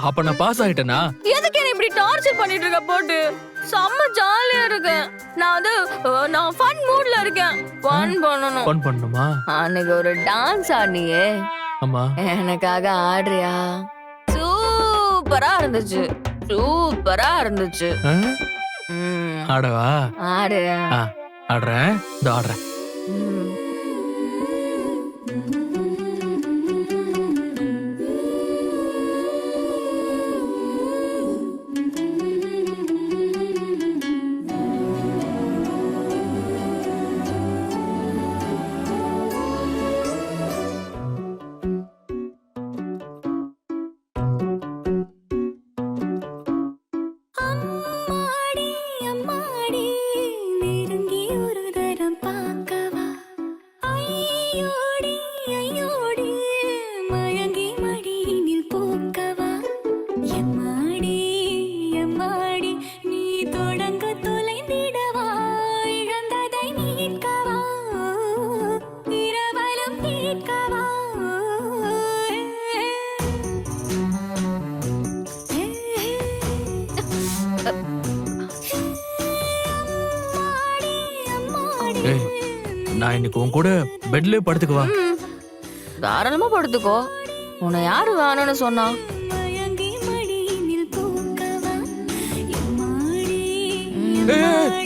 அப்ப நான் பாஸ் ஆயிட்டேனா? எதுக்கு என்ன இப்படி டார்ச்சர் பண்ணிட்டு இருக்க போட்டு? செம்ம ஜாலியா இருக்கேன். நான் ஃபன் மூட்ல இருக்கேன். ஃபன் பண்ணணும். ஃபன் பண்ணணுமா? அன்னைக்கு ஒரு டான்ஸ் ஆடினியே, ஆமா. எனக்காக ஆடுறியா? சூப்பரா இருந்துச்சு. சூப்பரா இருந்துச்சு. ஆடவா? ஆடு. ஆடுறேன். இதோ ஆடுறேன். ஏய், நான் இன்னைக்கு உன் கூட பெட்லயே படுத்துக்குவா. தாராளமா படுத்துக்கோ. உன்னை யாரு வேணும்னு சொன்னா? ஏய்